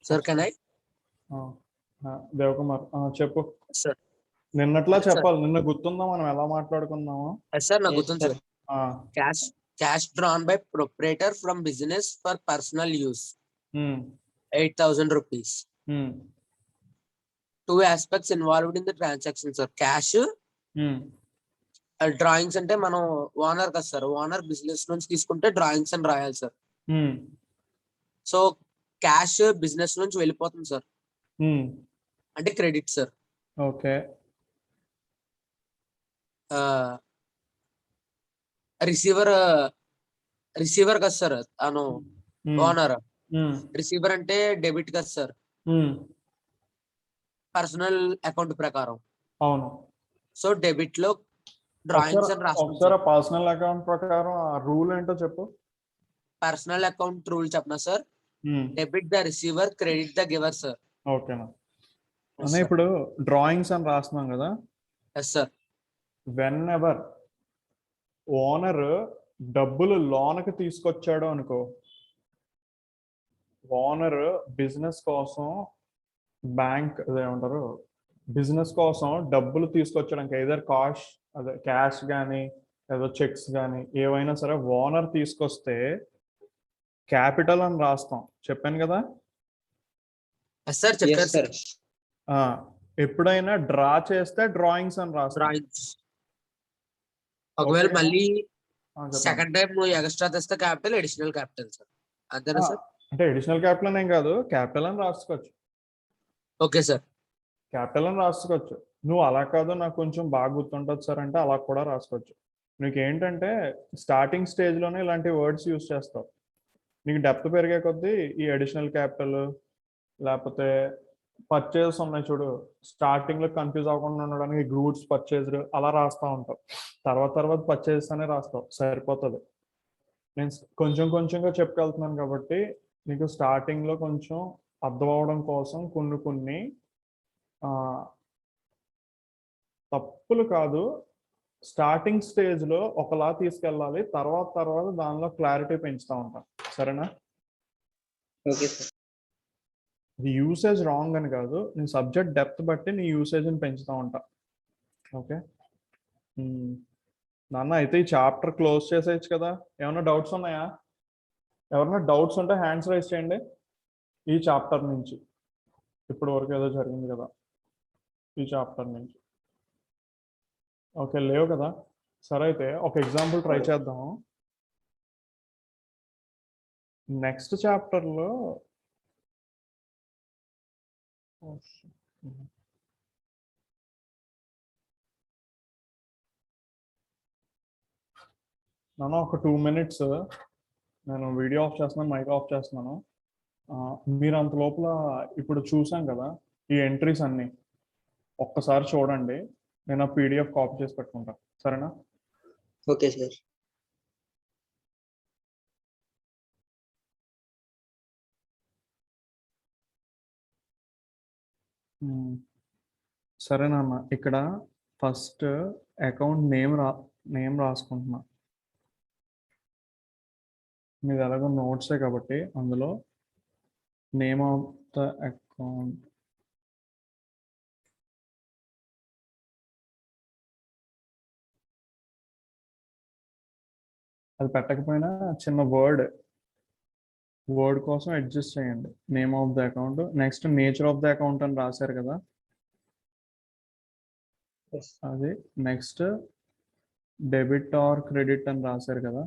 Sir, can I? Devakumar చెప్పు. Sir. నిన్నట్లా Yes, చెప్పాలి. నిన్న గుర్తుందా మనం ఎలా మాట్లాడుకున్నాము? Sir, నాకు గుర్తుంది, sir. Cash. Cash drawn by proprietor from business for personal use. 8,000 rupees. Two aspects involved in the transaction, sir. Cash. Drawings అంటే మనం ఓనర్ కదా సార్, ఓనర్ బిజినెస్ నుంచి తీసుకుంటే డ్రాయింగ్స్ అని రాయాలి సార్. సో క్యాష్ బిజినెస్ నుంచి వెళ్ళిపోతుంది సార్, అంటే క్రెడిట్ సార్. ఓకే. రిసీవర్ కదా సార్ అను ఓనర్. రిసీవర్ అంటే డెబిట్ కదా సార్, పర్సనల్ అకౌంట్ ప్రకారం. అవును. సో డెబిట్ లో డ్రాయింగ్స్ అని రాస్తారు. పర్సనల్ అకౌంట్ ప్రకారం ఆ రూల్ ఏంటో చెప్పు. పర్సనల్ అకౌంట్ రూల్ చెప్పనా sir? Debit the receiver, credit the giver sir. ఓకేనా? అనే ఇప్పుడు డ్రాయింగ్స్ అని రాస్తున్నాం కదా. Yes sir. Whenever owner డబ్బులు లోనకి తీసుకొచ్చాడు అనుకో, ఓనర్ బిజినెస్ కోసం బ్యాంక్ అదేమంటారు బిజినెస్ కోసం డబ్బులు తీసుకొచ్చడానికి ఏదర్ క్యాష్ కానీ ఏదో చెక్స్ కానీ ఏవైనా సరే ఓనర్ తీసుకొస్తే క్యాపిటల్ అని రాస్తాం. చెప్పాను కదా. ఎప్పుడైనా డ్రా చేస్తే డ్రాయింగ్స్ అని రాస్తాం. ఒకవేళ మళ్ళీ సెకండ్ టైం ఎక్స్ట్రా తెస్తే క్యాపిటల్, అడిషనల్ క్యాపిటల్ సార్. అంతేనా సార్? అంటే అడిషనల్ క్యాపిటల్ ఏం కాదు, క్యాపిటల్ అని రాసుకోవచ్చు. Okay sir. క్యాపిటల్ అని రాసుకోవచ్చు. నువ్వు అలా కాదు నాకు కొంచెం బాగా గుర్తుంటుంది సార్ అంటే అలా కూడా రాసుకోవచ్చు. నీకు ఏంటంటే స్టార్టింగ్ స్టేజ్లోనే ఇలాంటి వర్డ్స్ యూజ్ చేస్తావు. నీకు డెప్త్ పెరిగే కొద్దీ ఈ అడిషనల్ క్యాపిటల్ లేకపోతే పర్చేస్ ఉన్నాయి చూడు, స్టార్టింగ్లో కన్ఫ్యూజ్ అవ్వకుండా ఉండడానికి గూడ్స్ పర్చేజ్డ్ అలా రాస్తూ ఉంటావు. తర్వాత పర్చేస్ అనే రాస్తావు, సరిపోతుంది. నేను కొంచెం కొంచెంగా చెప్పుకెళ్తున్నాను కాబట్టి నీకు స్టార్టింగ్లో కొంచెం అర్థం అవడం కోసం కొన్ని తప్పులు కాదు, స్టార్టింగ్ స్టేజ్లో ఒకలా తీసుకెళ్ళాలి, తర్వాత దానిలో క్లారిటీ పెంచుతూ ఉంటాం. సరేనా? Okay sir. The usage wrong అని కాదు, నీ సబ్జెక్ట్ డెప్త్ బట్టి నీ యూసేజ్ని పెంచుతూ ఉంటా. ఓకే నాన్న, అయితే ఈ చాప్టర్ క్లోజ్ చేసేయచ్చు కదా. ఏమైనా డౌట్స్ ఉన్నాయా? ఎవరైనా డౌట్స్ ఉంటే హ్యాండ్స్ రైజ్ చేయండి. ఈ చాప్టర్ నుంచి ఇప్పటి వరకు ఏదో జరిగింది కదా ఈ చాప్టర్ నుంచి. ఓకే, లేవు కదా. సరే, అయితే ఒక ఎగ్జాంపుల్ ట్రై చేద్దాం. నెక్స్ట్ చాప్టర్లో నన్ను ఒక 2 minutes నేను వీడియో ఆఫ్ చేస్తున్నాను, మైక్ ఆఫ్ చేస్తున్నాను. మీరు అంత లోపల ఇప్పుడు చూసాం కదా ఈ ఎంట్రీస్ అన్నీ ఒక్కసారి చూడండి. నేను ఆ PDF కాపీ చేసి పెట్టుకుంటాను. సరేనా? Okay sir. సరేనన్న, ఇక్కడ ఫస్ట్ అకౌంట్ నేమ్ రాసుకుంటున్నా. మీది ఎలాగో నోట్సే కాబట్టి అందులో నేమ్ ఆఫ్ ద అకౌంట్ అది పెట్టకపోయినా చిన్న వర్డ్ కోసం అడ్జస్ట్ చేయండి. Name of the account, next nature of the account అని రాశారు కదా అది, నెక్స్ట్ డెబిట్ ఆర్ క్రెడిట్ అని రాశారు కదా.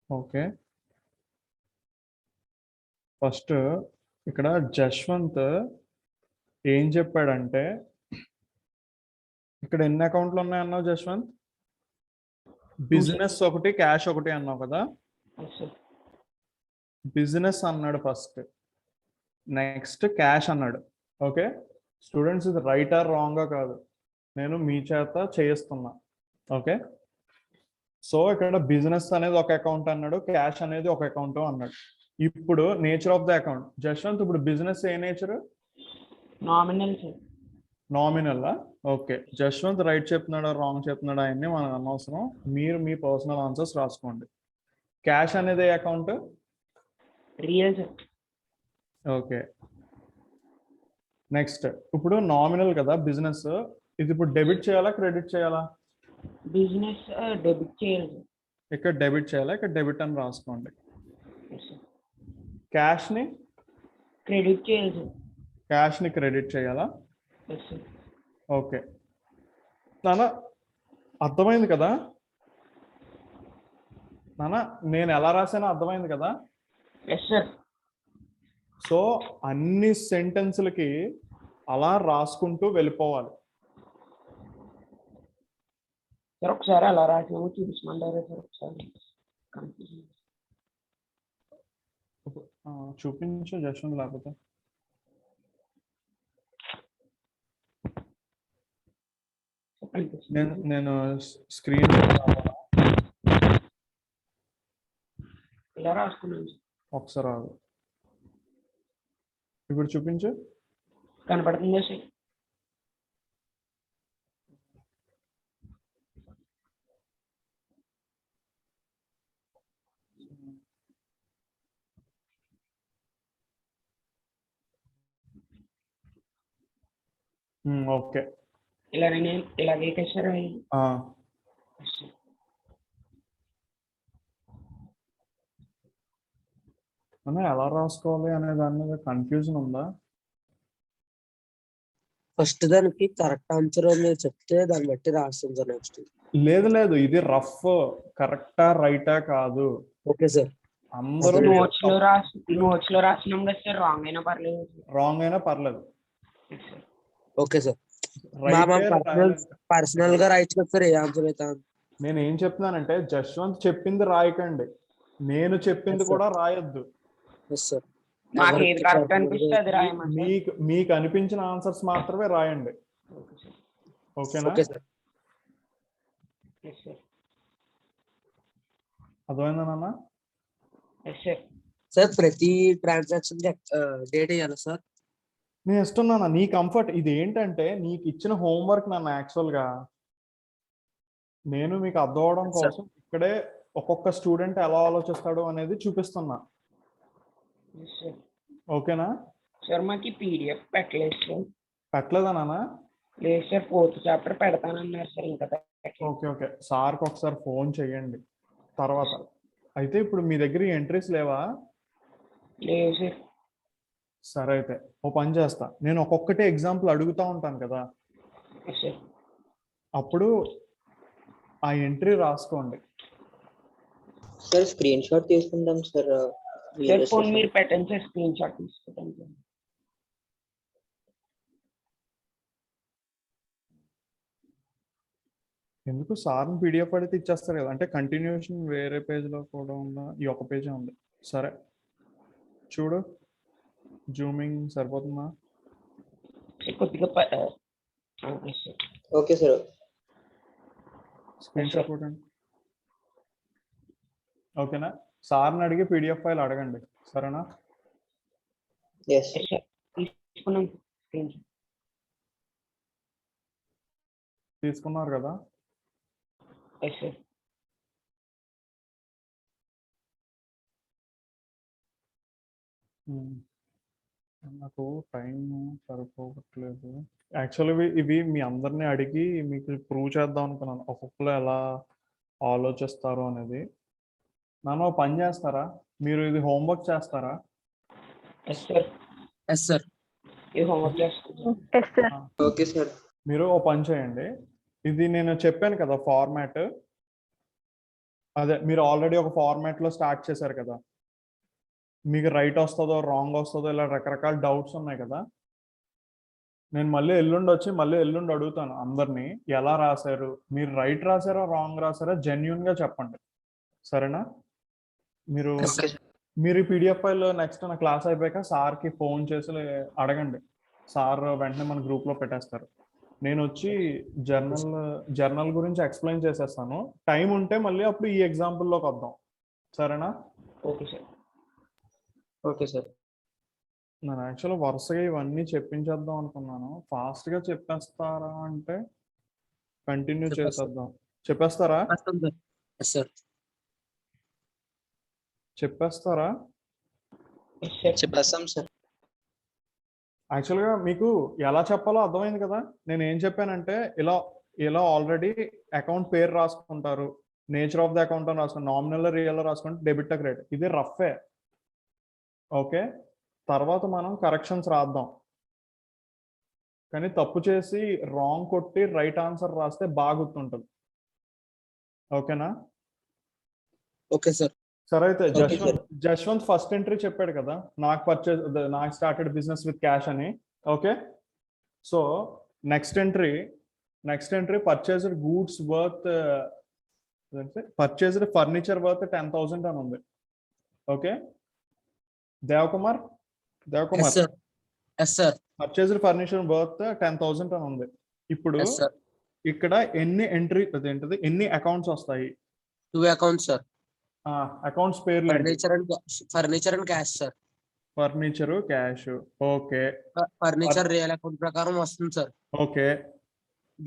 ఓకే, ఫస్ట్ ఇక్కడ జశ్వంత్ ఏం చెప్పాడంటే, ఇక్కడ ఎన్ని అకౌంట్లు ఉన్నాయన్నావు జశ్వంత్? బిజినెస్ ఒకటి, క్యాష్ ఒకటి అన్నావు కదా. బిజినెస్ అన్నాడు ఫస్ట్, నెక్స్ట్ క్యాష్ అన్నాడు. ఓకే స్టూడెంట్స్, ఇది రైట్ ఆర్ రాంగా కాదు, నేను మీ చేత చేయిస్తున్నా. ఓకే, సో ఇక్కడ బిజినెస్ అనేది ఒక అకౌంట్ అన్నాడు, క్యాష్ అనేది ఒక అకౌంట్ అన్నాడు. ఇప్పుడు nature of the account Jaswanth, ఇప్పుడు బిజినెస్ ఏ nature? Nominal sir. Nominal. Okay, Jaswanth right చెప్తున్నాడా రాంగ్ చెప్తున్నాడా అవన్నీ మనకు అనవసరం, మీరు మీ పర్సనల్ ఆన్సర్స్ రాసుకోండి. క్యాష్ అనేది account real sir. Okay, next ఇప్పుడు నామినల్ కదా బిజినెస్, ఇది ఇప్పుడు డెబిట్ చేయాలా క్రెడిట్ చేయాలా? బిజినెస్ డెబిట్ చేయాలి సార్. ఇక్కడ డెబిట్ చేయాలా, ఇక్కడ డెబిట్ అని రాసుకోండి. Yes, sir. క్యాష్ ని క్రెడిట్ చేయాలి సార్. క్యాష్ ని క్రెడిట్ చేయాలా? Yes, sir. ఓకే నాన్న, అర్థమైంది కదా నాన్న? నేను ఎలా రాసానో అర్థమైంది కదా? Yes, sir. సో అన్ని సెంటెన్స్లకి అలా రాసుకుంటూ వెళ్ళిపోవాలి. సార్ ఒకసారి అలా రాసినాము చూపించమంటారా సార్? ఒకసారి కన్ఫ్యూజన్. చూపించు జశ్వంత్, లేకపోతే నేను స్క్రీన్ ఇలా రాసుకున్నాను సార్. ఒకసారి ఆగు. ఇప్పుడు చూపించు. కనపడుతుందా సార్? ఓకే, ఇలా నేను ఇలాగే కదా సార్? Yes, sir. మనం ఎలా రాసుకోవాలి అనే దాని మీద కన్ఫ్యూజన్ ఉందా? ఫస్ట్ దానికి కరెక్ట్ ఆన్సర్ మీరు చెప్తే దాన్ని బట్టి రాస్తాం సార్ నెక్స్ట్. లేదు లేదు, ఇది రఫ్, కరెక్టా రైటా కాదు. Okay sir. అందరూ నోట్స్ లో రాసినాం కదా సార్, రాంగ్ అయినా పర్లేదు. రాంగ్ అయినా పర్లేదు. Yes, sir. Okay sir. Right personal గా రాయొచ్చు కదా సార్ ఏ ఆన్సర్ అయితే. నేను ఏం చెప్తున్నానంటే జశ్వంత్ చెప్పింది రాయకండి, నేను చెప్పింది Yes, sir. కూడా రాయొద్దు. Yes sir. మాకు ఏది కరెక్ట్ అనిపిస్తే అది రాయమని సార్. మీకు అనిపించిన ఆన్సర్స్ మాత్రమే రాయండి. Okay, sir. ఓకేనా? Okay sir. Yes, sir. అర్థమైందా నాన్న? Yes, sir. సార్ ప్రతి ట్రాన్సాక్షన్ డేట్ ఇవ్వాలి సార్. నేను ఇస్తున్నాను నీ కంఫర్ట్. ఇది ఏంటంటే నీకు ఇచ్చిన హోంవర్క్ నన్ను యాక్చువల్ గా నేను మీకు అర్థం అవడం Yes, sir. కోసం ఇక్కడే ఒక్కొక్క స్టూడెంట్ ఎలా ఆలోచిస్తాడు అనేది చూపిస్తున్నా. Yes, sir. ఓకేనా? సార్ మాకు PDF పెట్టలేదు సార్. పెట్టలేదా నాన్న? లేదు సార్, 4th చాప్టర్ పెడతానన్నారు సార్. ఇంకా పెట్టలేదు. ఓకే ఓకే, సార్కి ఒకసారి ఫోన్ చెయ్యండి తర్వాత. అయితే ఇప్పుడు మీ దగ్గర ఎంట్రీస్ లేవా? లేదు సార్. సరే అయితే ఓ పని చేస్తా, నేను ఒక్కొక్కటి ఎగ్జాంపుల్ అడుగుతా ఉంటాను కదా, Yes, sir. అప్పుడు ఆ ఎంట్రీ రాసుకోండి. సార్ స్క్రీన్ షాట్ తీసుకుందాం సార్. సార్ ఫోన్ మీరు పెట్టండి సార్, స్క్రీన్ షాట్ తీసుకుంటాం సార్. ఎందుకు సార్ని పీడిఎఫ్ అడిగితే ఇచ్చేస్తారు కదా, అంటే కంటిన్యూషన్ వేరే పేజ్లో కూడా ఉందా? ఈ ఒక పేజే ఉంది. సరే చూడు, జూమింగ్ సరిపోతుందా? కొద్దిగా yes, sir. Okay sir. Screen shot కొట్టండి. ఓకేనా? సార్ని అడిగి పీడిఎఫ్ ఫైల్ అడగండి, సరేనా? Yes Yes, sir. తీసుకున్నాం స్క్రీన్ షాట్. తీసుకున్నారు కదా? Yes, sir. నాకు టైం సరిపోవట్లేదు యాక్చువల్లీ. ఇవి మీ అందరినీ అడిగి మీకు ప్రూవ్ చేద్దాం అనుకున్నాను, ఒక్కొక్కరు ఎలా ఆలోచిస్తారు అనేది. నన్ను పని చేస్తారా మీరు? ఇది హోంవర్క్ చేస్తారా? Yes, sir. Yes sir. ఇది హోంవర్క్ చేస్తాను. Okay sir. మీరు ఓ పని చేయండి, ఇది నేను చెప్పాను కదా ఫార్మాట్, అదే మీరు ఆల్రెడీ ఒక ఫార్మాట్లో స్టార్ట్ చేశారు కదా, మీకు రైట్ వస్తుందో రాంగ్ వస్తుందో ఇలా రకరకాల డౌట్స్ ఉన్నాయి కదా. నేను మళ్ళీ ఎల్లుండి అడుగుతాను అందరినీ ఎలా రాశారు, మీరు రైట్ రాశారా రాంగ్ రాశారా జెన్యున్గా చెప్పండి, సరేనా? మీరు ఈ పీడిఎఫ్ ఫైల్ నెక్స్ట్ నా క్లాస్ అయిపోయాక సార్కి ఫోన్ చేసి అడగండి, సార్ వెంటనే మన గ్రూప్లో పెట్టేస్తారు. నేను వచ్చి జర్నల్ గురించి ఎక్స్ప్లెయిన్ చేసేస్తాను. టైం ఉంటే మళ్ళీ అప్పుడు ఈ ఎగ్జాంపుల్లోకి వద్దాం, సరేనా? Okay sir. Okay sir. నేను యాక్చువల్గా వరుసగా ఇవన్నీ చెప్పించేద్దాం అనుకున్నాను. ఫాస్ట్గా చెప్పేస్తారా అంటే కంటిన్యూ చేసేద్దాం. చెప్పేస్తారా? సార్ చెప్పేస్తారా? చెప్పేస్తాం సార్. యాక్చువల్గా మీకు ఎలా చెప్పాలో అర్థమైంది కదా. నేను ఏం చెప్పానంటే ఇలా ఆల్రెడీ అకౌంట్ పేరు రాసుకుంటారు, నేచర్ ఆఫ్ ద అకౌంట్ అని రాసుకుంటారు, నామినల్ రియల్ రాసుకుంటే డెబిట్ క్రెడిట్, ఇది రఫే. ఓకే, తర్వాత మనం కరెక్షన్స్ రాద్దాం. కానీ తప్పు చేసి రాంగ్ కొట్టి రైట్ ఆన్సర్ రాస్తే బాగా గుర్తుంటుంది. ఓకేనా? Okay sir. సరే అయితే జశ్వంత్ ఫస్ట్ ఎంట్రీ చెప్పాడు కదా, నాకు స్టార్టెడ్ బిజినెస్ విత్ క్యాష్ అని. Okay, so next entry purchased goods worth purchased furniture worth 10,000 అని ఉంది. Okay, Devakumar purchased furniture worth 10,000 అని ఉంది. ఇప్పుడు ఇక్కడ ఎన్ని అకౌంట్స్ వస్తాయి? 2 అకౌంట్స్ సార్. అకౌంట్స్ పేర్లు furniture and cash sir. Furniture, cash. Okay, furniture real account ప్రకారం వస్తుంది sir. Okay,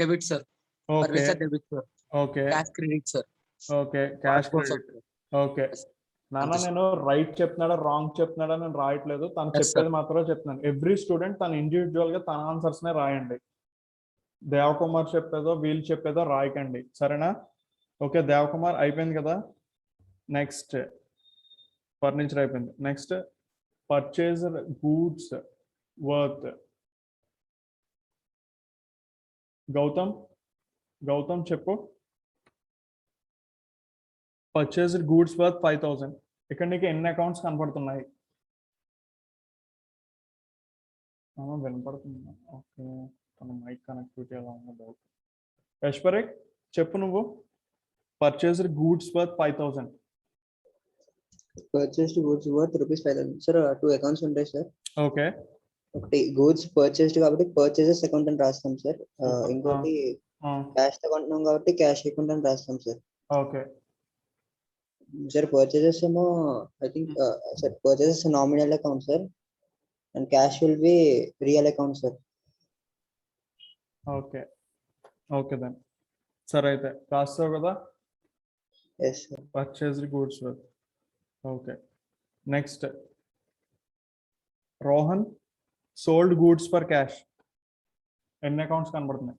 debit sir. Furniture debit sir. Okay, cash credit sir. Okay, cash credit. Okay నాన్న, నేను రైట్ చెప్తున్నాడా రాంగ్ చెప్తున్నాడా నేను రాయట్లేదు, తను చెప్పేది మాత్రమే చెప్తున్నాను. ఎవ్రీ స్టూడెంట్ తన ఇండివిజువల్ గా తన ఆన్సర్స్ నే రాయండి. దేవకుమార్ చెప్పేదో వీళ్ళు చెప్పేదో రాయకండి, సరేనా? ఓకే, దేవకుమార్ అయిపోయింది కదా. నెక్స్ట్ ఫర్నిచర్ అయిపోయింది. Next purchased goods worth. Gautham చెప్పు. Purchased goods worth 5,000. ఇక్కడ నీకు ఎన్ని అకౌంట్స్ కనపడుతున్నాయి? వినపడుతుంది. ఓకే, తన మైక్ కనెక్టివిటీ ఎలా ఉందో డౌట్. యశ్వరిక్ చెప్పు నువ్వు. Purchased goods worth 5,000. Purchased goods worth ₹5,000. Sir 2 accounts ఉంటాయి సార్. ఓకే, ఒకటి గూడ్స్ పర్చేస్డ్ కాబట్టి పర్చేసెస్ అకౌంట్ అని రాస్తాం సార్. ఇంకోటి క్యాష్ కొంటున్నాం కాబట్టి క్యాష్ అకౌంట్ అని రాస్తాం సార్. ఓకే సార్ పర్చేసెస్ ఏమో I think sir purchases nominal account sir and cash will be real account sir. Okay okay then సరే అయితే రాస్తావు కదా. Yes sir. Purchased goods worth. Okay, next Rohan sold goods for cash. ఎన్ని accounts కనబడుతున్నాయి?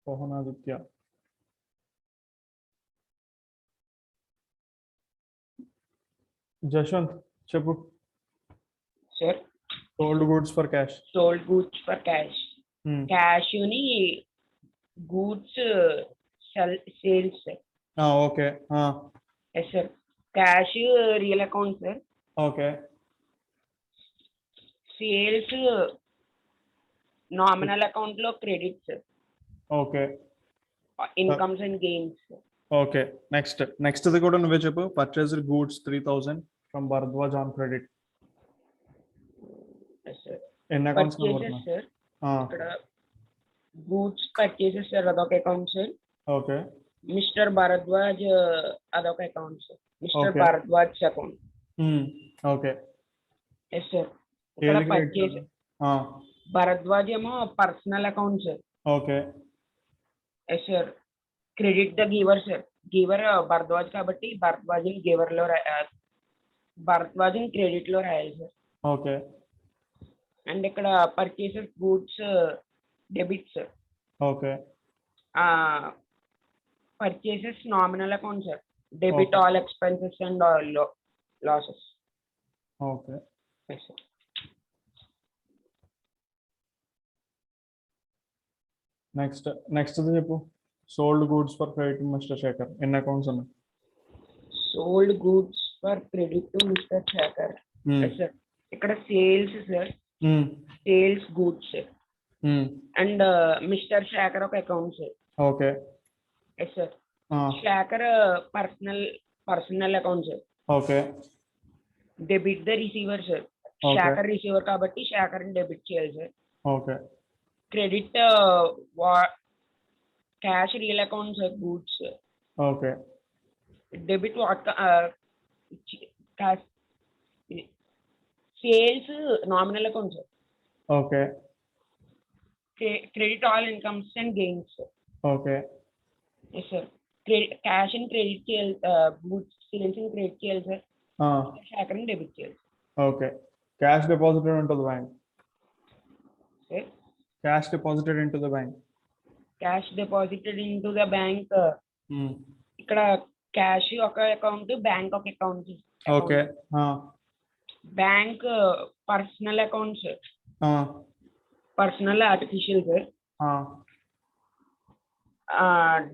రోహన్ ఆదిత్య. జశ్వంత్ చెప్పు. Sir sold goods for cash. Sold goods for cash. Cash ని goods sales sir. Okay yes sir. Cash real account sir. Okay, sales nominal account లో credit sir. Okay, incomes and gains. Okay, next ఇది కూడా నువ్వే చెప్పు. Purchased goods 3,000 from Bharadwaj on credit. ఎన్ని accounts కనబడుతున్నాయి? Sir ఇక్కడ goods purchases sir అదొక account sir. Okay, mister Bharadwaj అదొక account sir. Mister Bharadwaj account. Okay, yes sir. ఇక్కడ పర్చేస్ భరద్వాజ్ ఏమో personal account sir. Okay, yes sir. Credit the giver sir. Giver Bharadwaj కాబట్టి Bharadwaj giver లో Bharadwaj credit లో రాయాలి సార్. ఓకే, అండ్ ఇక్కడ purchases goods debit sir. Okay, purchases nominal account sir. Debit all expenses and all losses. Okay, yes sir. Next చెప్పు. Sold goods for credit mister Shekhar. ఎన్ని accounts ఉన్నాయి? Sold goods for credit to mister Shekhar. Sir ఇక్కడ sales sir. Sales goods sir. And mister Shekhar ఒక account sir. Okay, yes sir. Shekhar personal account sir. Okay, debit the receiver sir. Okay. Shekhar receiver కాబట్టి శేఖర్ని debit చేయాలి sir. Okay credit cash real account sir, goods. Okay debit what sales nominal account sir. Okay credit all incomes and gains sir. Okay yes sir. Cash ని credit చేయాలి, goods sales ని credit చేయాలి sir. శేఖర్ని debit చేయాలి okay cash deposited into the bank. Sir. Cash deposited into the bank. Cash deposited in to the bank. ఇక్కడ cash ఒక account, bank ఒక account. Okay bank personal account sir. Personal artificial sir.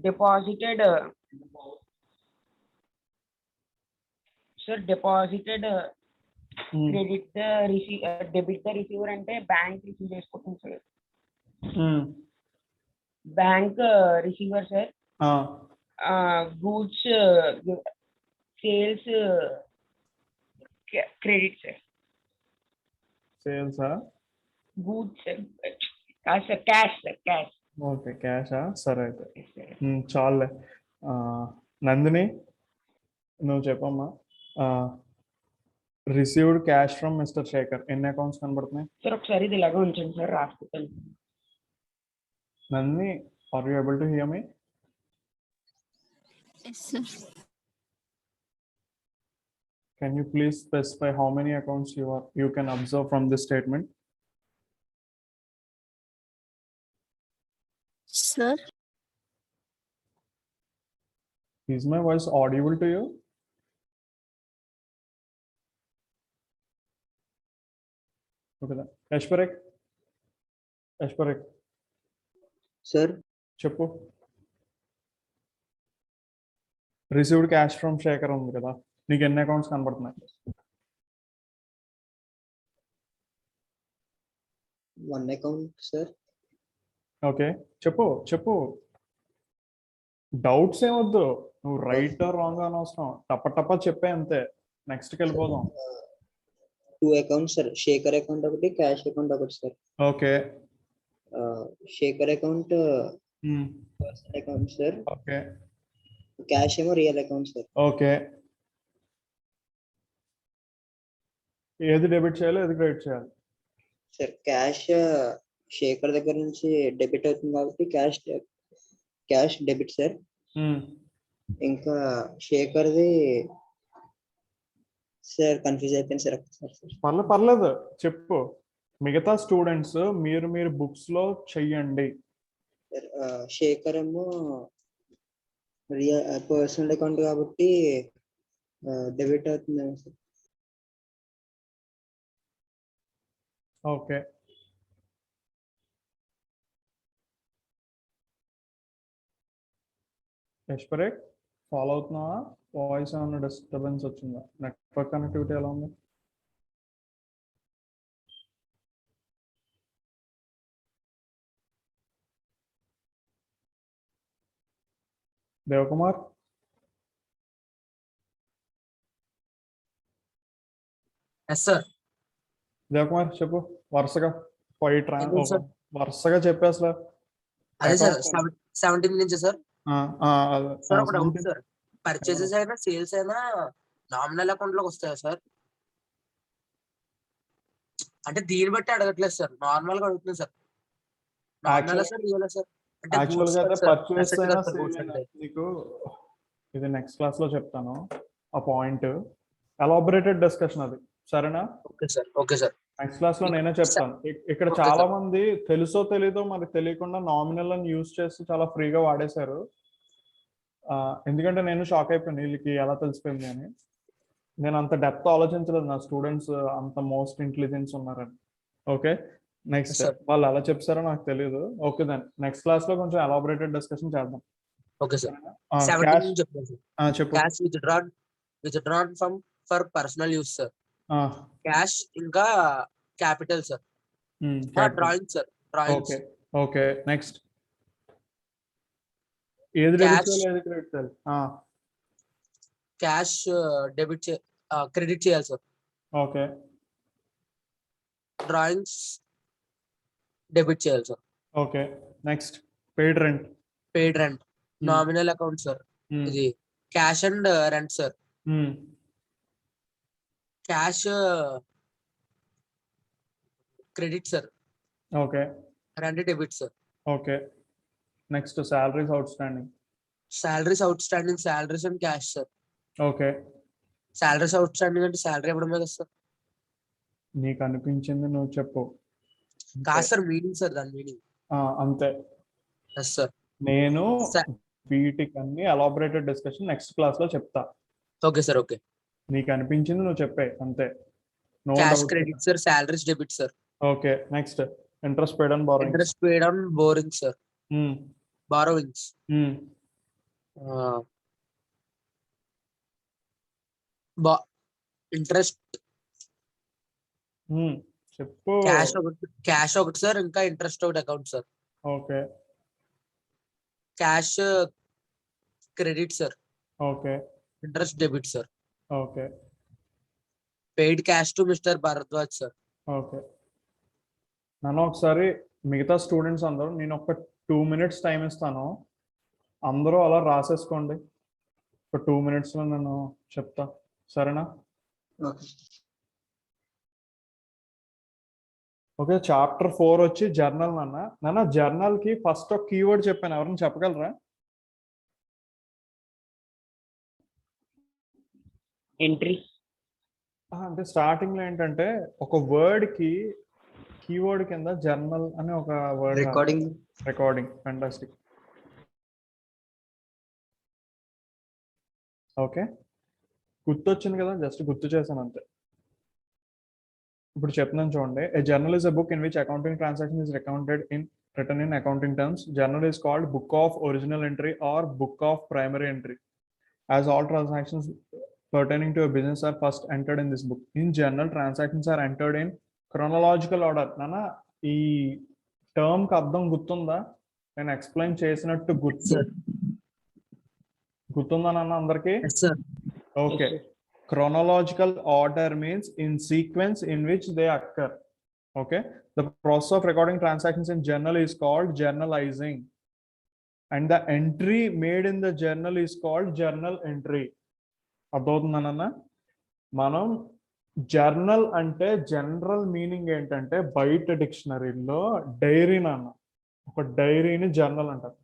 Deposited sir, deposited credit the debit the receiver అంటే bank receive చేసుకుంటుంది సార్. Bank receiver sir. Goods sales credit sir. సేల్సా? Goods కాదు sir, cash sir, cash. Okay క్యాషా, సరే అయితే చాలులే. నందిని నువ్వు చెప్పమ్మా. Received cash from mister Shekhar ఎన్ని అకౌంట్స్ కనబడుతున్నాయి సార్? ఒకసారి ఇది ఇలాగా ఉంచండి సార్, రాసుకుంటాను. Nandini, are you able to hear me? Yes, sir. Can you please specify how many accounts you can observe from this statement? Sir, Is my voice audible to you? Okay then. Ashparik, sir చెప్పు. Received cash from Shekhar ఉంది కదా, నీకు ఎన్ని accounts కనబడుతున్నాయి? 1 account sir. Okay చెప్పు. Doubts ఏమొద్దు, నువ్వు right wrong అనవసరం, టప్ప చెప్పే అంతే. నెక్స్ట్కి వెళ్ళిపోదాం. 2 అకౌంట్స్ సార్. శేఖర్ అకౌంట్ ఒకటి, క్యాష్ అకౌంట్ ఒకటి sir. Okay Shekhar account personal account sir. Okay cash ఏమో రియల్ అకౌంట్ సార్. ఓకే ఏది డెబిట్ చేయాలి, ఏది క్రెడిట్ చేయాలి? సార్ క్యాష్ శేఖర్ దగ్గర నుంచి డెబిట్ అవుతుంది కాబట్టి క్యాష్ డెబిట్ సార్. ఇంకా శేఖర్ది సార్ కన్ఫ్యూజ్ అయిపోయింది సార్. పర్లేదు చెప్పు. మిగతా స్టూడెంట్స్ మీరు బుక్స్ లో చెయ్యండి. శేఖర్ ఏమో పర్సనల్ అకౌంట్ కాబట్టి డెబిట్ అవుతుంది సార్. ఓకే యశ్వరేక్, ఫాలో అవుతున్నావా? వాయిస్ ఏమైనా డిస్టర్బెన్స్ వచ్చిందా? నెట్వర్క్ కనెక్టివిటీ ఎలా ఉంది? Devakumar, yes sir. దేవకుమార్ చెప్పు. వరుసగా ఎందుకు సార్? వరుసగా చెప్పేసలా. అదే సార్ 17 నుంచి సార్. సార్ ఒక డౌట్ సార్, పర్చేసెస్ అయినా సేల్స్ అయినా నామినల్ అకౌంట్ లోకి వస్తాయా సార్? అంటే దీన్ని బట్టి అడగట్లేదు సార్, నార్మల్ గా అడుగుతుంది sir. Normal sir, real sir? అంటే యాక్చువల్ గా goods పర్చేస్ asset అయినా కదా సార్, సేల్ goods అయినా అంటే. నీకు ఇది నెక్స్ట్ క్లాస్ లో చెప్తాను ఆ పాయింట్. ఎలాబొరేటెడ్ డిస్కషన్ అది, సరేనా? Okay sir, okay sir. Next class లో నేనే చెప్తాను. ఇక్కడ Okay, చాలా sir. మంది తెలుసో తెలీదో మరి తెలియకుండా నామినల్ అని యూజ్ చేసి చాలా ఫ్రీగా వాడేశారు. ఎందుకంటే నేను షాక్ అయిపోయాను వీళ్ళకి ఎలా తెలిసిపోయింది అని. నేను అంత డెప్త్ ఆలోచించలేదు నా స్టూడెంట్స్ అంత మోస్ట్ ఇంటెలిజెన్స్ ఉన్నారని. Okay next Yes, sir. వాళ్ళు ఎలా చెప్తారో నాకు తెలియదు. ఓకే దెన్ నెక్స్ట్ క్లాస్ లో కొంచెం ఎలాబొరేటెడ్ డిస్కషన్ చేద్దాం. Okay sir. ఆ, 17 cash- నుంచి చెప్తాను సార్. ఆ, చెప్పు. Cash withdrawn from for personal use sir. Cash ఇంకా capital sir. Drawing sir, drawings. Okay okay next ఏది డెబిట్ Cash. చేయాలి, ఏది క్రెడిట్ చేయాలి? క్యాష్ క్రెడిట్ చేయాలి సార్. ఓకే. డ్రాయింగ్స్ డెబిట్ చేయాలి sir. Okay. Next paid rent. Paid rent nominal account sir. ఇది cash and rent sir. Cash credit sir, okay. Rent debit sir. Okay. Next salaries outstanding. Salaries outstanding, salaries and cash sir. Okay. Salaries outstanding అంటే salary ఇవ్వడమే కదా sir. నీకు అనిపించింది నువ్వు చెప్పు. కాదు sir, meaning sir, దాని meaning. అంతే. Yes sir. నేను వీటికి అన్ని ఎలాబరేటెడ్ డిస్కషన్ నెక్స్ట్ క్లాస్ లో చెప్తా. Okay sir. ఓకే. నీకు అనిపించింది నువ్వు చెప్పే అంతే. Cash credit sir, salaries debit sir. Okay. Next interest paid on borrowing. Interest paid on boring sir. బారోవింగ్స్. Interest చెప్పు. క్యాష్ ఒకటి సార్, ఇంకా ఇంట్రెస్ట్ ఒకటి account sir. Okay. Cash credit sir. Okay. Interest debit sir. Okay. Paid cash to mister Bharadwaj sir. Okay. నన్ను ఒకసారి మిగతా students అందరూ నేను ఒక 2 minutes టైం ఇస్తాను, అందరూ అలా రాసేసుకోండి. ఒక 2 minutes లో నేను చెప్తా, సరేనా? ఓకే. చాప్టర్ 4 వచ్చి జర్నల్. నాన్న జర్నల్ కి ఫస్ట్ ఒక కీవర్డ్ చెప్పాను, ఎవరైనా చెప్పగలరా? ఎంట్రీ. అంటే స్టార్టింగ్ లో ఏంటంటే ఒక వర్డ్ కి కీవర్డ్ కింద జర్నల్ అని ఒక వర్డ్. రికార్డింగ్. ఫెంటాస్టిక్. ఓకే. గుర్తొచ్చింది కదా, జస్ట్ గుర్తు చేశాను అంతే. ఇప్పుడు చెప్తున్నాను చూడండి. A journal is a book in which accounting transaction is written in accounting terms. Journal is called book of original entry or book of primary entry, as all transactions pertaining to a business are first entered in this book. In journal, transactions are entered in chronological order. Nana, ఈ term కి అర్థం గుర్తుందా? నేను explain చేసినట్టు గుర్తుందా నాన్న అందరికి? Okay. Chronological order means in sequence in which they occur. Okay. The process of recording transactions in journal is called journalizing, and the entry made in the journal is called journal entry. అర్థమవుతుందన్న? మనం journal అంటే general meaning ఏంటంటే బయట డిక్షనరీలో dairy నాన్న, ఒక డైరీని journal అంటారు.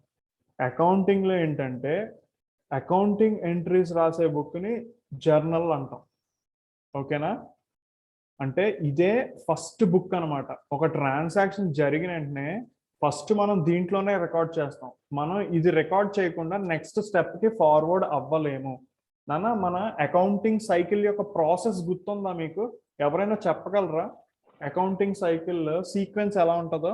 Accounting లో ఏంటంటే అకౌంటింగ్ ఎంట్రీస్ రాసే బుక్ ని జర్నల్ అంటాం. ఓకేనా? అంటే ఇదే ఫస్ట్ బుక్ అన్నమాట. ఒక ట్రాన్సాక్షన్ జరిగిన వెంటనే ఫస్ట్ మనం దీంట్లోనే రికార్డ్ చేస్తాం. మనం ఇది రికార్డ్ చేయకుండా నెక్స్ట్ స్టెప్ కి ఫార్వర్డ్ అవ్వలేము. నాన్న మన అకౌంటింగ్ సైకిల్ యొక్క ప్రాసెస్ గుర్తుందా మీకు? ఎవరైనా చెప్పగలరా అకౌంటింగ్ సైకిల్ సీక్వెన్స్ ఎలా ఉంటుందో?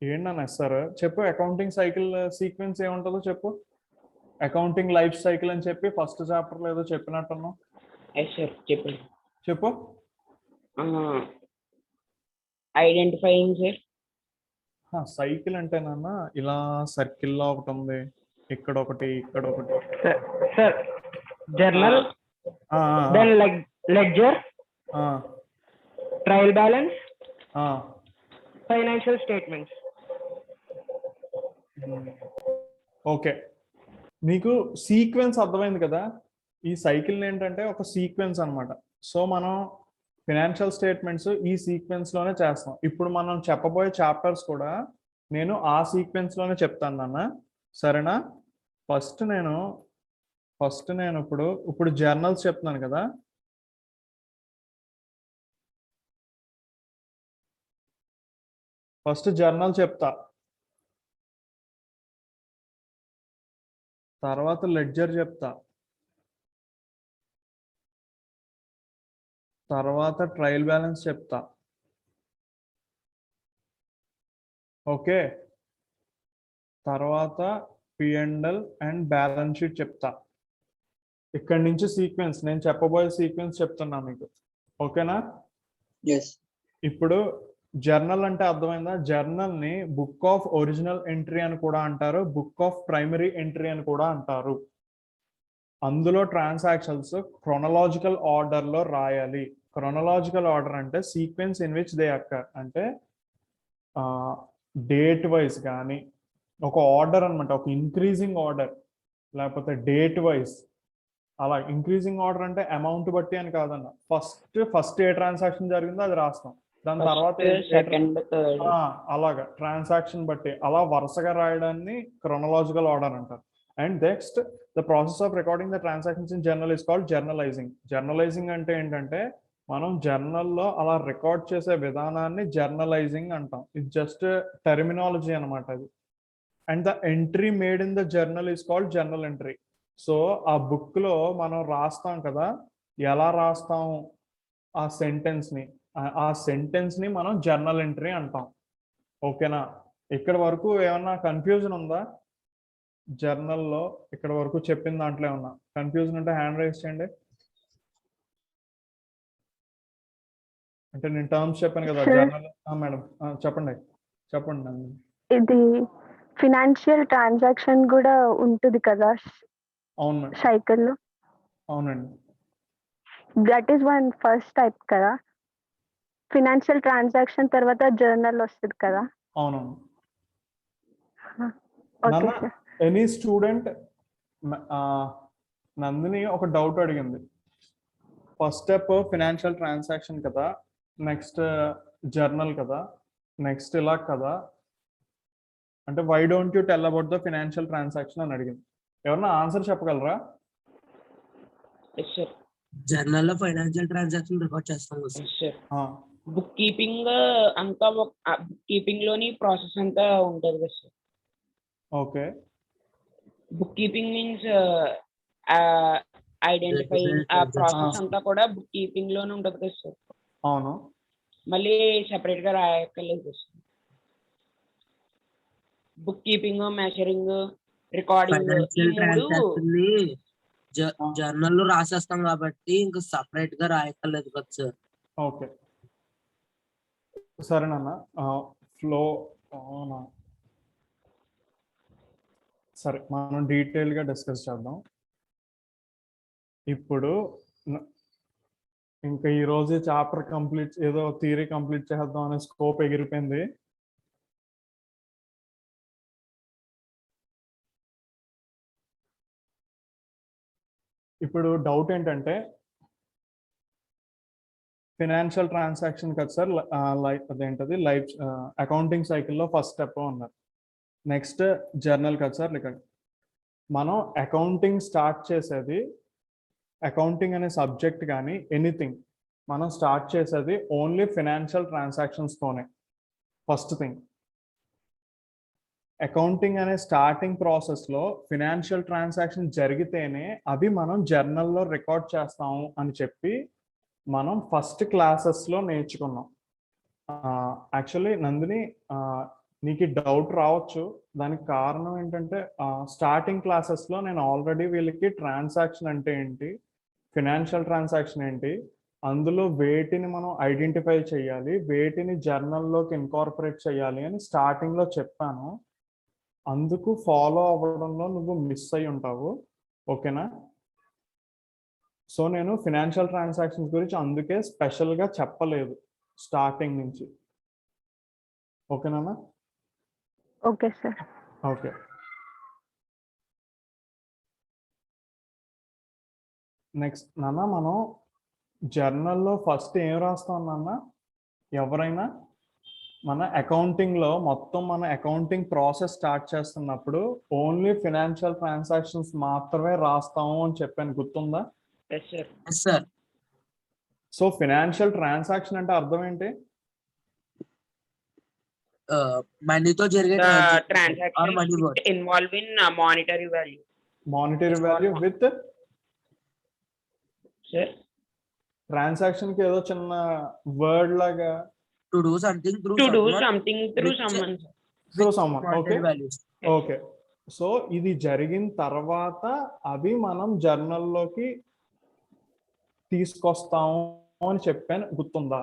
ఏంటన్నా సార్ చెప్పు, అకౌంటింగ్ సైకిల్ సీక్వెన్స్ ఏముంటుందో చెప్పు. అకౌంటింగ్ లైఫ్ సైకిల్ అని చెప్పి ఫస్ట్ చాప్టర్ లో ఏదో చెప్పినట్టున్నావు. చెప్పు. Identifying sir. సైకిల్ అంటేనన్నా ఇలా సర్కిల్ లో ఒకటి ఉంది, ఇక్కడ ఒకటి, ఇక్కడ ఒకటి. Sir journal, then ledger, trial balance, financial statements. Okay. నీకు సీక్వెన్స్ అర్థమైంది కదా? ఈ సైకిల్ ఏంటంటే ఒక సీక్వెన్స్ అన్నమాట. సో మనం ఫైనాన్షియల్ స్టేట్మెంట్స్ ఈ సీక్వెన్స్ లోనే చేస్తాం. ఇప్పుడు మనం చెప్పబోయే చాప్టర్స్ కూడా నేను ఆ సీక్వెన్స్ లోనే చెప్తాను నాన్న, సరేనా? ఫస్ట్ నేను ఇప్పుడు జర్నల్స్ చెప్తున్నాను కదా. ఫస్ట్ జర్నల్ చెప్తా, తర్వాత లెడ్జర్ చెప్తా, తర్వాత ట్రయల్ బ్యాలెన్స్ చెప్తా. ఓకే. తర్వాత P&L అండ్ బ్యాలెన్స్ షీట్ చెప్తా. ఇక్కడి నుంచి సీక్వెన్స్, నేను చెప్పబోయే సీక్వెన్స్ చెప్తున్నా మీకు. ఓకేనా? ఇప్పుడు జర్నల్ అంటే అర్థమైందా? జర్నల్ ని బుక్ ఆఫ్ ఒరిజినల్ ఎంట్రీ అని కూడా అంటారు, బుక్ ఆఫ్ ప్రైమరీ ఎంట్రీ అని కూడా అంటారు. అందులో ట్రాన్సాక్షన్స్ క్రొనలాజికల్ ఆర్డర్లో రాయాలి. క్రొనలాజికల్ ఆర్డర్ అంటే సీక్వెన్స్ ఇన్ విచ్ దే అక్కర్, అంటే డేట్ వైజ్ కానీ ఒక ఆర్డర్ అనమాట, ఒక ఇంక్రీజింగ్ ఆర్డర్, లేకపోతే డేట్ వైజ్. అలా ఇంక్రీజింగ్ ఆర్డర్ అంటే అమౌంట్ బట్టి అని కాదన్న, ఫస్ట్ ఏ ట్రాన్సాక్షన్ జరిగిందో అది రాస్తాం, దాని తర్వాత సెకండ్, థర్డ్. అలాగా ట్రాన్సాక్షన్ బట్టి అలా వరుసగా రాయడాన్ని క్రొనలాజికల్ ఆర్డర్ అంటారు. And next the process of recording the transactions in journal is called journalizing. Journalizing అంటే ఏంటంటే మనం జర్నల్లో అలా రికార్డ్ చేసే విధానాన్ని జర్నలైజింగ్ అంటాం. ఇది జస్ట్ టెర్మినాలజీ అనమాట అది. And the entry made in the journal is called journal entry. So ఆ బుక్ లో మనం రాస్తాం కదా, ఎలా రాస్తాం ఆ సెంటెన్స్ ని మనం జర్నల్ ఎంట్రీ అంటాం. ఓకేనా? ఇక్కడ వరకు ఏమన్నా కన్ఫ్యూజన్ ఉందా? జర్నల్లో ఇక్కడ వరకు చెప్పిన దాంట్లో ఏమన్నా కన్ఫ్యూజన్ ఉంటే హ్యాండ్ రైజ్ చేయండి. అంటే నేను టర్మ్స్ చెప్పాను కదా జర్నల్. మేడం చెప్పండి. ఇది ఫినాన్షియల్ ట్రాన్సాక్షన్ కూడా ఉంటుంది కదా అవును సైకిల్ లో. అవునండి. That is one first type కదా. ఫినాన్షియల్ ట్రాన్సాక్షన్ తర్వాత జర్నల్ వస్తుంది కదా. అవునవును. Okay sir. Any student Nandini ఒక డౌట్ అడిగింది. ఫస్ట్ స్టెప్ ఫినాన్షియల్ ట్రాన్సాక్షన్ కదా, నెక్స్ట్ జర్నల్ కదా, నెక్స్ట్ ఇలా కదా, అంటే why don't you tell about the financial transaction అని అడిగింది. ఎవరన్నా ఆన్సర్ చెప్పగలరా? జర్నల్ లో ఫైనాన్షియల్ ట్రాన్సాక్షన్ రికార్డ్ చేస్తాం సార్. బుక్ కీపింగ్ అంతా బుక్ కీపింగ్ లోని ప్రాసెస్ అంతా ఉంటది కదా sir. Okay. Book keeping means identifying ఆ ప్రాసెస్ అంతా కూడా బుక్ కీపింగ్ లోనే ఉంటది కదా సార్. అవును. మళ్ళీ సెపరేట్ గా రాయక్కర్లేదు కదా sir. Book keeping, measuring, recording ఈ ఫైనాన్షియల్ మూడు ట్రాన్సాక్షన్ ని జర్నల్ లో రాసేస్తాం కాబట్టి ఇంకా సపరేట్ గా రాయక్కర్లేదు కదా సార్. ఓకే సరేనన్నా. ఫ్లో అవునా, సరే మనం డీటెయిల్గా డిస్కస్ చేద్దాం. ఇప్పుడు ఇంకా ఈరోజు చాప్టర్ కంప్లీట్, ఏదో థియరీ కంప్లీట్ చేద్దాం అనే స్కోప్ ఎగిరిపోయింది. ఇప్పుడు డౌట్ ఏంటంటే ఫినాన్షియల్ ట్రాన్సాక్షన్ కదా సార్, అదేంటది లైఫ్ అకౌంటింగ్ సైకిల్లో ఫస్ట్ స్టెప్ అన్నారు. నెక్స్ట్ జర్నల్ కదా సార్. మనం అకౌంటింగ్ స్టార్ట్ చేసేది, అకౌంటింగ్ అనే సబ్జెక్ట్ కానీ ఎనీథింగ్ మనం స్టార్ట్ చేసేది ఓన్లీ ఫినాన్షియల్ ట్రాన్సాక్షన్స్తోనే. ఫస్ట్ థింగ్, అకౌంటింగ్ అనే స్టార్టింగ్ ప్రాసెస్లో ఫినాన్షియల్ ట్రాన్సాక్షన్ జరిగితేనే అవి మనం జర్నల్లో రికార్డ్ చేస్తాము అని చెప్పి మనం ఫస్ట్ క్లాసెస్లో నేర్చుకున్నాం. యాక్చువల్లీ నందిని నీకు డౌట్ రావచ్చు, దానికి కారణం ఏంటంటే స్టార్టింగ్ క్లాసెస్లో నేను ఆల్రెడీ వీళ్ళకి ట్రాన్సాక్షన్ అంటే ఏంటి, ఫినాన్షియల్ ట్రాన్సాక్షన్ ఏంటి, అందులో వేటిని మనం ఐడెంటిఫై చేయాలి, వేటిని జర్నల్లోకి ఇన్కార్పొరేట్ చేయాలి అని స్టార్టింగ్లో చెప్పాను. అందుకు ఫాలో అవ్వడంలో నువ్వు మిస్ అయి ఉంటావు. ఓకేనా? సో నేను ఫినాన్షియల్ ట్రాన్సాక్షన్స్ గురించి అందుకే స్పెషల్గా చెప్పలేదు స్టార్టింగ్ నుంచి. ఓకేనా? Okay sir. ఓకే. నెక్స్ట్ నాన్న, మనం జర్నల్లో ఫస్ట్ ఏం రాస్తాం నాన్న? ఎవరైనా మన అకౌంటింగ్లో మొత్తం మన అకౌంటింగ్ ప్రాసెస్ స్టార్ట్ చేస్తున్నప్పుడు ఓన్లీ ఫినాన్షియల్ ట్రాన్సాక్షన్స్ మాత్రమే రాస్తాము అని చెప్పాను, గుర్తుందా? సార్. సో ఫినాన్షియల్ ట్రాన్సాక్షన్ అంటే అర్థం ఏంటి? మనీతో జరిగే transaction involve in monetary value. Monetary value with sir transaction కి ఏదో చిన్న వర్డ్ లాగా to do something through someone. Okay okay. So ఇది జరిగిన తర్వాత అవి మనం జర్నల్లోకి తీసుకొస్తాము అని చెప్పాను, గుర్తుందా?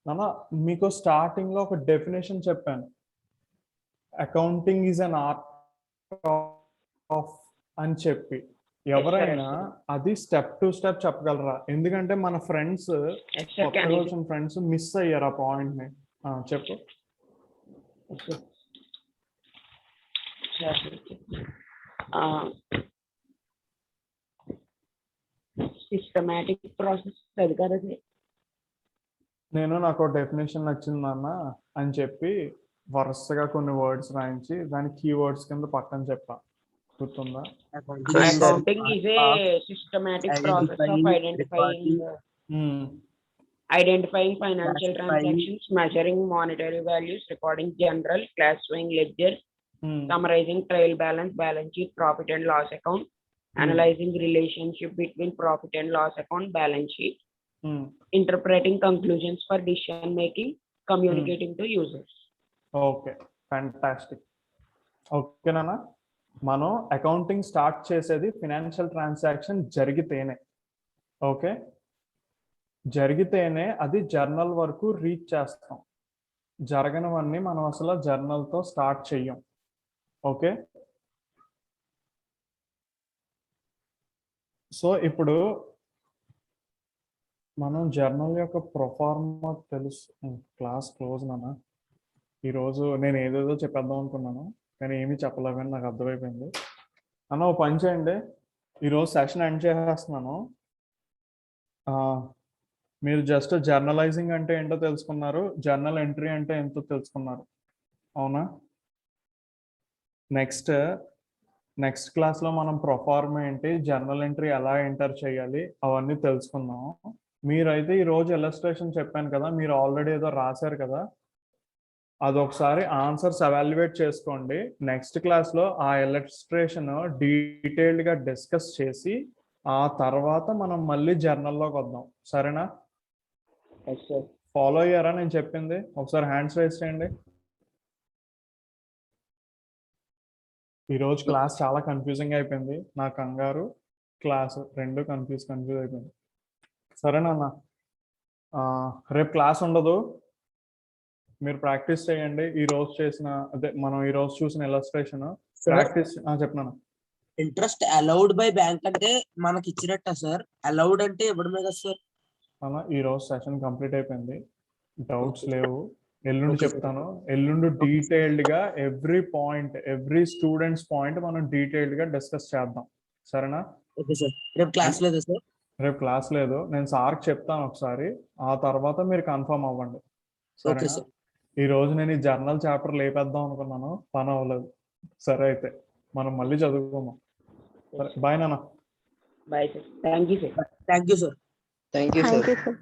నాన్న మీకు స్టార్టింగ్ లో ఒక డెఫినేషన్ చెప్పాను, accounting is an art of అని చెప్పి ఎవరైనా అది స్టెప్ టు స్టెప్ చెప్పగలరా? ఎందుకంటే మన ఫ్రెండ్స్ Yes, sir. కొత్తగా వచ్చిన ఫ్రెండ్స్ మిస్ అయ్యారు ఆ పాయింట్ ని. చెప్పు. సిస్టమాటిక్ ప్రాసెస్ అది కదా సార్. నేను నాకు డెఫినేషన్ నచ్చిందన్న అని చెప్పి వరుసగా కొన్ని వర్డ్స్ రాయించి దాని కీవర్డ్స్ కింద పక్కన చెప్పా, గుర్తుందా? Accounting is a systematic process of identifying financial transactions, measuring monetary values, recording general, classifying ledgers, summarizing trial balance, balance sheet, profit and loss account, analyzing relationship between profit and loss account, balance sheet, interpreting conclusions for decision making, communicating to users. Okay, fantastic. ఓకేనా? మనం accounting start చేసేది financial transaction జరిగితేనే. Okay, జరిగితేనే అది journal వరకు reach చేస్తాం. జరగనివన్నీ మనం అసలు జర్నల్తో స్టార్ట్ చెయ్యం. ఓకే, సో ఇప్పుడు మనం జర్నల్ యొక్క ప్రొఫార్మా తెలుసు. క్లాస్ క్లోజ్ నాన్న. ఈరోజు నేను ఏదేదో చెప్పేద్దాం అనుకున్నాను కానీ ఏమీ చెప్పలేదని నాకు అర్థమైపోయింది. అన్న ఓ పని చేయండి, ఈరోజు సెషన్ ఎండ్ చేసేస్తున్నాను. మీరు జస్ట్ జర్నలైజింగ్ అంటే ఏంటో తెలుసుకున్నారు, జర్నల్ ఎంట్రీ అంటే ఏంటో తెలుసుకున్నారు, అవునా? నెక్స్ట్ క్లాస్లో మనం ప్రొఫార్మా ఏంటి, జర్నల్ ఎంట్రీ ఎలా ఎంటర్ చేయాలి అవన్నీ తెలుసుకుందాం. మీరైతే ఈరోజు ఇల్లస్ట్రేషన్ చెప్పాను కదా, మీరు ఆల్రెడీ ఏదో రాశారు కదా, అదొకసారి ఆన్సర్స్ ఎవాల్యుయేట్ చేసుకోండి. నెక్స్ట్ క్లాస్లో ఆ ఇల్లస్ట్రేషన్ డీటెయిల్డ్గా డిస్కస్ చేసి ఆ తర్వాత మనం మళ్ళీ జర్నల్లోకి వద్దాం, సరేనా? ఫాలో అయ్యారా నేను చెప్పింది? ఒకసారి హ్యాండ్స్ రైజ్ చేయండి. ఈరోజు క్లాస్ చాలా కన్ఫ్యూజింగ్ అయిపోయింది, నా కంగారు క్లాస్ రెండు కన్ఫ్యూజ్ అయిపోయింది, సరేనా అన్న? రేపు క్లాస్ ఉండదు, మీరు ప్రాక్టీస్ చేయండి. ఈ రోజు చేసిన అదే మనం ఈ రోజు చూసిన ఇల్లస్ట్రేషన్ ప్రాక్టీస్. చెప్పినాను. ఇంట్రెస్ట్ అలౌడ్ బై బ్యాంక్ అంటే మనకి ఇచ్చినట్ట సార్? అలౌడ్ అంటే ఇవ్వడమే కదా సార్? అన్న ఈ రోజు సెషన్ కంప్లీట్ అయిపోయింది, డౌట్స్ లేవు. ఎల్లుండి చెప్తాను. ఎల్లుండి డీటెయిల్డ్ గా every point, every students point మనం డీటెయిల్డ్ గా డిస్కస్ చేద్దాం, సరేనా? Okay sir. రేపు క్లాస్ లేదా సార్? రేపు క్లాస్ లేదు, నేను సార్కి చెప్తాను ఒకసారి, ఆ తర్వాత మీరు కన్ఫర్మ్ అవ్వండి, సరేనా? ఈ రోజు నేను ఈ జర్నల్ చాప్టర్ లేపేద్దాం అనుకున్నాను, పని అవ్వలేదు. సరే అయితే మనం మళ్ళీ చదువుకుందాం. బాయ్ నాన్న. Bye sir. Thank you sir. Thank you sir. Thank you, sir.